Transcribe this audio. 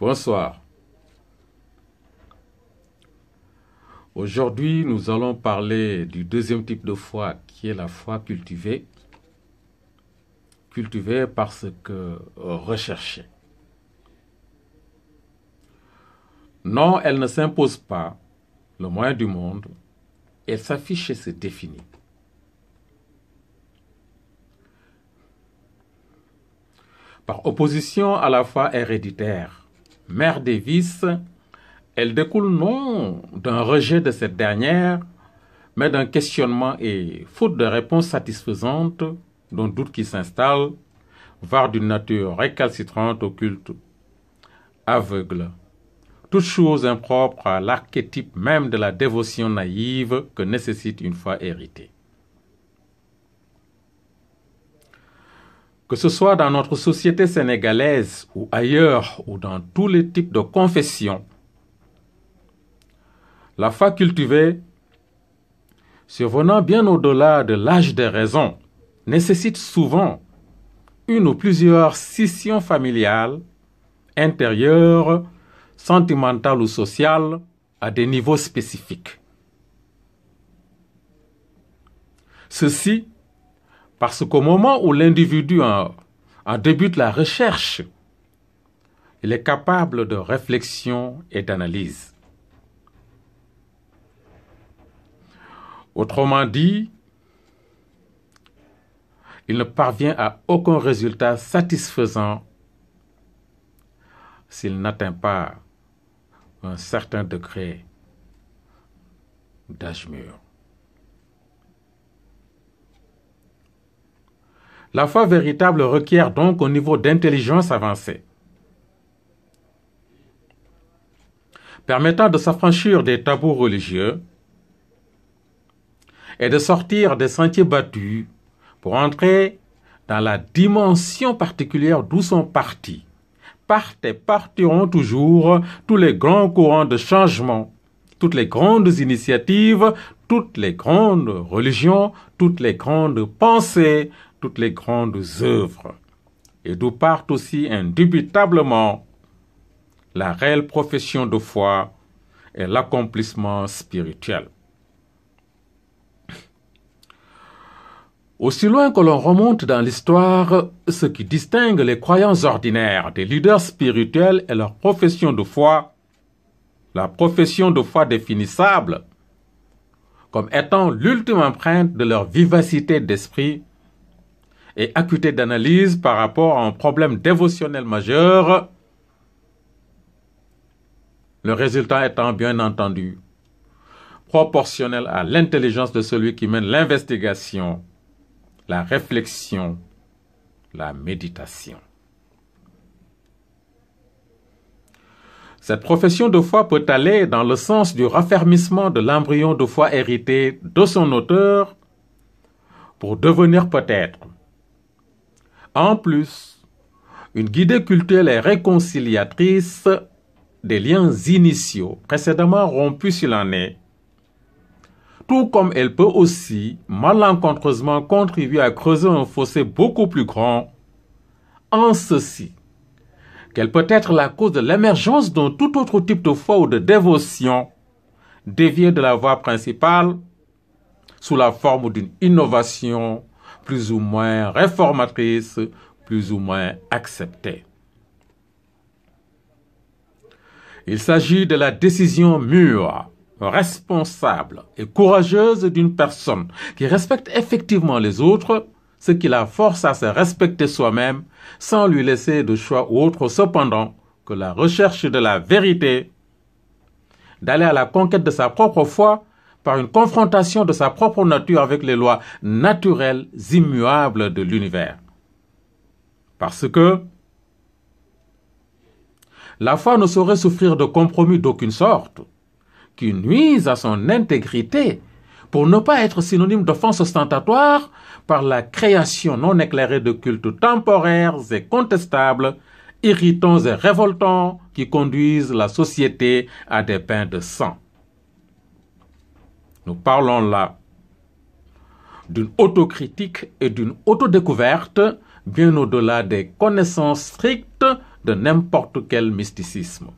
Bonsoir. Aujourd'hui, nous allons parler du deuxième type de foi, qui est la foi cultivée. Cultivée parce que recherchée. Non, elle ne s'impose pas, le moyen du monde, elle s'affiche et se définit. Par opposition à la foi héréditaire, mère des vices, elle découle non d'un rejet de cette dernière, mais d'un questionnement et, faute de réponse satisfaisante, d'un doute qui s'installe, voire d'une nature récalcitrante au culte aveugle. Toute chose impropre à l'archétype même de la dévotion naïve que nécessite une foi héritée. Que ce soit dans notre société sénégalaise ou ailleurs ou dans tous les types de confessions, la foi cultivée, survenant bien au-delà de l'âge des raisons, nécessite souvent une ou plusieurs scissions familiales, intérieures, sentimentales ou sociales, à des niveaux spécifiques. Ceci parce qu'au moment où l'individu en débute la recherche, il est capable de réflexion et d'analyse. Autrement dit, il ne parvient à aucun résultat satisfaisant s'il n'atteint pas un certain degré d'âge mûr. La foi véritable requiert donc un niveau d'intelligence avancé, permettant de s'affranchir des tabous religieux et de sortir des sentiers battus pour entrer dans la dimension particulière d'où sont partis, partent et partiront toujours tous les grands courants de changement, toutes les grandes initiatives, toutes les grandes religions, toutes les grandes pensées, toutes les grandes œuvres, et d'où partent aussi indubitablement la réelle profession de foi et l'accomplissement spirituel. Aussi loin que l'on remonte dans l'histoire, ce qui distingue les croyants ordinaires des leaders spirituels est leur profession de foi, la profession de foi définissable comme étant l'ultime empreinte de leur vivacité d'esprit et acuité d'analyse par rapport à un problème dévotionnel majeur, le résultat étant bien entendu proportionnel à l'intelligence de celui qui mène l'investigation, la réflexion, la méditation. Cette profession de foi peut aller dans le sens du raffermissement de l'embryon de foi hérité de son auteur pour devenir peut-être, en plus, une guidée cultuelle et réconciliatrice des liens initiaux précédemment rompus s'il en est, tout comme elle peut aussi malencontreusement contribuer à creuser un fossé beaucoup plus grand, en ceci qu'elle peut être la cause de l'émergence d'un tout autre type de foi ou de dévotion déviée de la voie principale sous la forme d'une innovation plus ou moins réformatrice, plus ou moins acceptée. Il s'agit de la décision mûre, responsable et courageuse d'une personne qui respecte effectivement les autres, ce qui la force à se respecter soi-même sans lui laisser de choix autre cependant que la recherche de la vérité, d'aller à la conquête de sa propre foi par une confrontation de sa propre nature avec les lois naturelles immuables de l'univers. Parce que la foi ne saurait souffrir de compromis d'aucune sorte, qui nuisent à son intégrité, pour ne pas être synonyme d'offense ostentatoire par la création non éclairée de cultes temporaires et contestables, irritants et révoltants, qui conduisent la société à des bains de sang. Nous parlons là d'une autocritique et d'une autodécouverte bien au-delà des connaissances strictes de n'importe quel mysticisme.